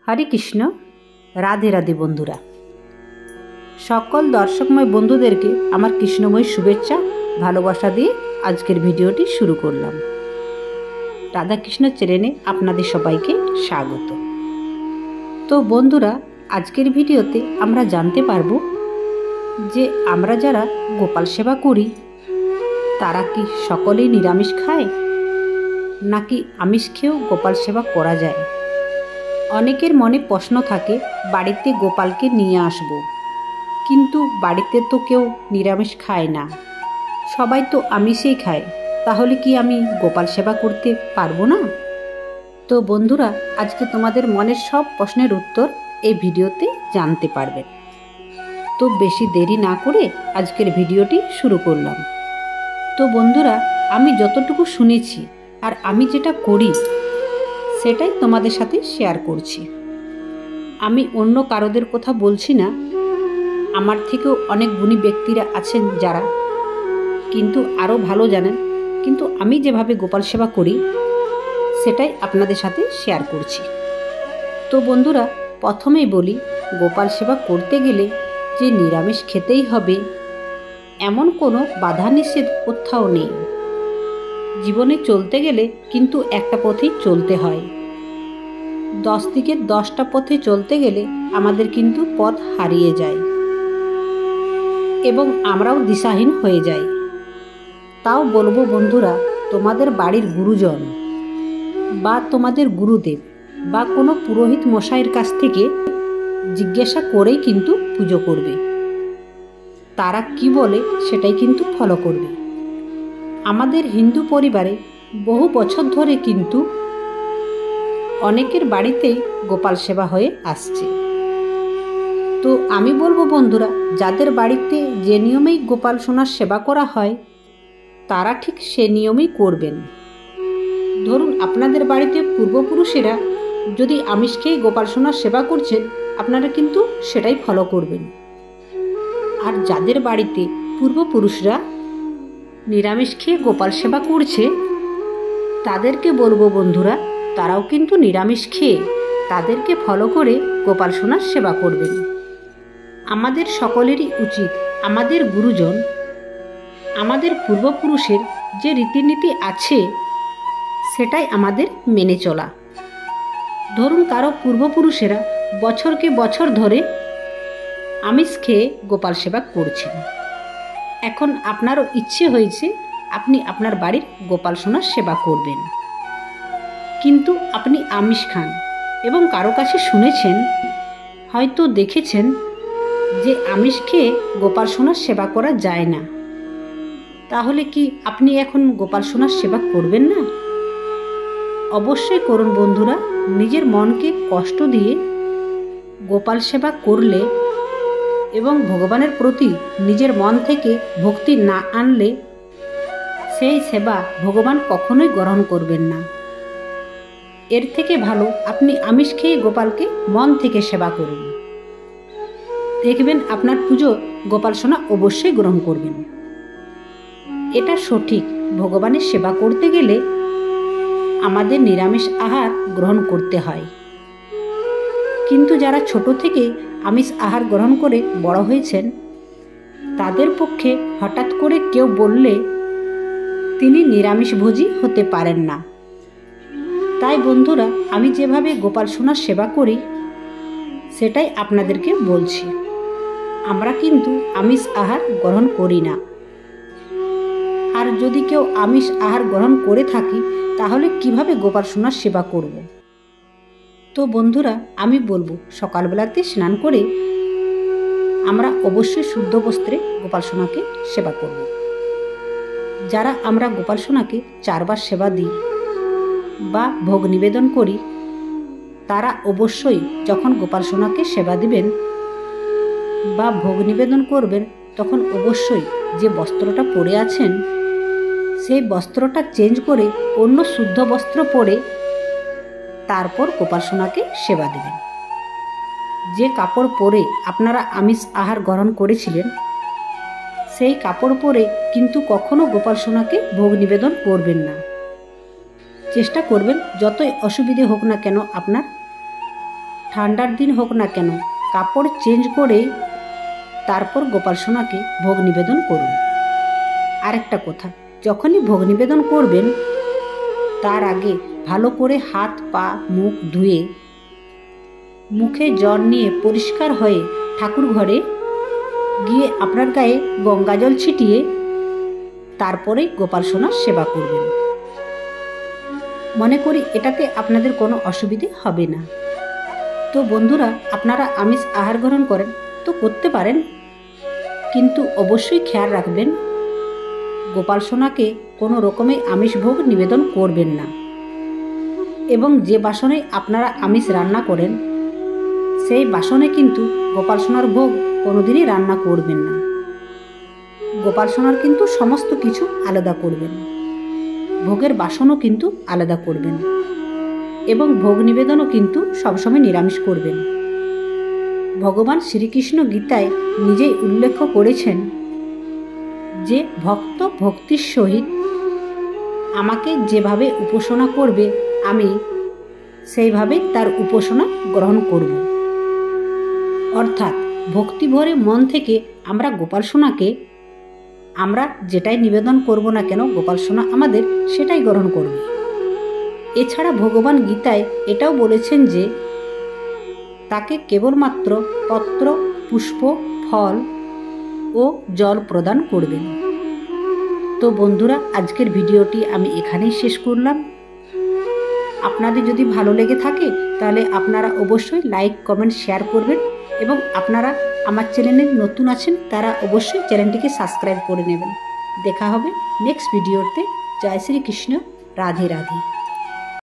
হরে কৃষ্ণ। রাধে রাধে বন্ধুরা, সকল দর্শকময় বন্ধুদেরকে আমার কৃষ্ণময় শুভেচ্ছা ভালোবাসা দিয়ে আজকের ভিডিওটি শুরু করলাম। রাধাকৃষ্ণ চ্যানেলে আপনাদের সবাইকে স্বাগত। তো বন্ধুরা, আজকের ভিডিওতে আমরা জানতে পারবো যে আমরা যারা গোপাল সেবা করি তারা কি সকলেই নিরামিষ খায়, নাকি আমিষ খেয়েও গোপাল সেবা করা যায়। অনেকের মনে প্রশ্ন থাকে, বাড়িতে গোপালকে নিয়ে আসব, কিন্তু বাড়িতে তো কেউ নিরামিষ খায় না, সবাই তো আমিষেই খায়, তাহলে কি আমি গোপাল সেবা করতে পারবো না? তো বন্ধুরা, আজকে তোমাদের মনের সব প্রশ্নের উত্তর এই ভিডিওতে জানতে পারবেন। তো বেশি দেরি না করে আজকের ভিডিওটি শুরু করলাম। তো বন্ধুরা, আমি যতটুকু শুনেছি আর আমি যেটা করি সেটাই তোমাদের সাথে শেয়ার করছি। আমি অন্য কারোদের কথা বলছি না, আমার থেকেও অনেক গুণী ব্যক্তিরা আছেন যারা কিন্তু আরও ভালো জানেন, কিন্তু আমি যেভাবে গোপাল সেবা করি সেটাই আপনাদের সাথে শেয়ার করছি। তো বন্ধুরা, প্রথমেই বলি, গোপাল সেবা করতে গেলে যে নিরামিষ খেতেই হবে এমন কোনো বাধা নিষেধ কোথাও নেই। জীবনে চলতে গেলে কিন্তু একটা পথেই চলতে হয়। 10 দিকে 10টা পথে চলতে গেলে আমাদের কিন্তু পথ হারিয়ে যায় এবং আমরাও দিশাহীন হয়ে যাই। তাও বলবো বন্ধুরা, তোমাদের বাড়ির গুরুজন বা তোমাদের গুরুদেব বা কোনো পুরোহিত মশাইয়ের কাছ থেকে জিজ্ঞাসা করেই কিন্তু পুজো করবে। তারা কি বলে সেটাই কিন্তু ফলো করবে। আমাদের হিন্দু পরিবারে বহু বছর ধরে কিন্তু অনেকের বাড়িতেই গোপাল সেবা হয়ে আসছে। তো আমি বলবো বন্ধুরা, যাদের বাড়িতে যে নিয়মেই গোপাল সোনার সেবা করা হয় তারা ঠিক সে নিয়মেই করবেন। ধরুন, আপনাদের বাড়িতে পূর্বপুরুষেরা যদি আমিষ খেয়ে গোপাল সোনার সেবা করছেন, আপনারা কিন্তু সেটাই ফলো করবেন। আর যাদের বাড়িতে পূর্বপুরুষরা নিরামিষ খেয়ে গোপাল সেবা করছে তাদেরকে বলবো বন্ধুরা, তারাও কিন্তু নিরামিষ খেয়ে তাদেরকে ফলো করে গোপাল সোনার সেবা করবেন। আমাদের সকলেরই উচিত আমাদের গুরুজন, আমাদের পূর্বপুরুষের যে রীতিনীতি আছে সেটাই আমাদের মেনে চলা। ধরুন, কারো পূর্বপুরুষেরা বছরকে বছর ধরে আমিষ খেয়ে গোপাল সেবা করছেন, এখন আপনারও ইচ্ছে হয়েছে আপনি আপনার বাড়ির গোপাল সোনার সেবা করবেন, কিন্তু আপনি আমিষ খান এবং কারো কাছে শুনেছেন, হয়তো দেখেছেন যে আমিষ খেয়ে গোপাল সোনার সেবা করা যায় না, তাহলে কি আপনি এখন গোপাল সোনার সেবা করবেন না? অবশ্যই করুন বন্ধুরা। নিজের মনকে কষ্ট দিয়ে গোপাল সেবা করলে এবং ভগবানের প্রতি নিজের মন থেকে ভক্তি না আনলে সেই সেবা ভগবান কখনোই গ্রহণ করবেন না। এর থেকে ভালো আপনি আমিষ খেয়ে গোপালকে মন থেকে সেবা করুন, দেখবেন আপনার পুজো গোপাল সোনা অবশ্যই গ্রহণ করবেন। এটা সঠিক। ভগবানের সেবা করতে গেলে আমাদের নিরামিষ আহার গ্রহণ করতে হয়, কিন্তু যারা ছোট থেকে আমিষ আহার গ্রহণ করে বড় হয়েছেন তাদের পক্ষে হঠাৎ করে কেউ বললে তিনি নিরামিষভোজী হতে পারেন না। তাই বন্ধুরা, আমি যেভাবে গোপাল সোনার সেবা করি সেটাই আপনাদেরকে বলছি। আমরা কিন্তু আমিষ আহার গ্রহণ করি না। আর যদি কেউ আমিষ আহার গ্রহণ করে থাকি তাহলে কিভাবে গোপাল সোনার সেবা করব? তো বন্ধুরা, আমি বলবো সকালবেলাতে স্নান করে আমরা অবশ্যই শুদ্ধ বস্ত্রে গোপাল সোনাকে সেবা করব। যারা আমরা গোপাল সোনাকে 4 বার সেবা দিই বা ভোগ নিবেদন করি, তারা অবশ্যই যখন গোপাল সোনাকে সেবা দিবেন বা ভোগ নিবেদন করবেন তখন অবশ্যই যে বস্ত্রটা পরে আছেন সেই বস্ত্রটা চেঞ্জ করে অন্য শুদ্ধ বস্ত্র পরে তারপর গোপাল সোনাকে সেবা দেবেন। যে কাপড় পরে আপনারা আমিষ আহার গ্রহণ করেছিলেন সেই কাপড় পরে কিন্তু কখনো গোপাল সোনাকে ভোগ নিবেদন করবেন না। চেষ্টা করবেন যতই অসুবিধে হোক না কেন আপনার, ঠান্ডার দিন হোক না কেন কাপড় চেঞ্জ করে তারপর গোপাল সোনাকে ভোগ নিবেদন করুন। আরেকটা কথা, যখনই ভোগ নিবেদন করবেন তার আগে ভালো করে হাত পা মুখ ধুয়ে মুখে জল নিয়ে পরিষ্কার হয়ে ঠাকুর ঘরে গিয়ে আপনার গায়ে গঙ্গা জল ছিটিয়ে তারপরেই গোপাল সোনার সেবা করবেন। মনে করি এটাতে আপনাদের কোনো অসুবিধে হবে না। তো বন্ধুরা, আপনারা আমিষ আহার গ্রহণ করেন তো করতে পারেন, কিন্তু অবশ্যই খেয়াল রাখবেন গোপাল সোনাকে কোনো রকমে আমিষ ভোগ নিবেদন করবেন না। এবং যে বাসনে আপনারা আমিষ রান্না করেন সেই বাসনে কিন্তু গোপাল সোনার ভোগ কোনোদিনই রান্না করবেন না। গোপাল সোনার কিন্তু সমস্ত কিছু আলাদা করবেন, ভোগের বাসনও কিন্তু আলাদা করবেন এবং ভোগ নিবেদনও কিন্তু সবসময় নিরামিষ করবেন। ভগবান শ্রীকৃষ্ণ গীতায় নিজেই উল্লেখ করেছেন যে ভক্ত ভক্তির সহিত আমাকে যেভাবে উপাসনা করবে আমি সেইভাবে তার উপাসনা গ্রহণ করব। অর্থাৎ ভক্তি ভরে মন থেকে আমরা গোপাল সোনাকে আমরা যেটাই নিবেদন করব না কেন গোপাল সোনা আমাদের সেটাই গ্রহণ করবে। এছাড়া ভগবান গীতায় এটাও বলেছেন যে তাকে কেবলমাত্র পত্র পুষ্প ফল ও জল প্রদান করবেন। তো বন্ধুরা, আজকের ভিডিওটি আমি এখানেই শেষ করলাম। আপনাদের যদি ভালো লেগে থাকে তাহলে আপনারা অবশ্যই লাইক কমেন্ট শেয়ার করবেন এবং আপনারা আমার চ্যানেলে নতুন আছেন তারা অবশ্যই চ্যানেলটিকে সাবস্ক্রাইব করে নেবেন। দেখা হবে নেক্সট ভিডিওতে। জয় শ্রীকৃষ্ণ। রাধে রাধে।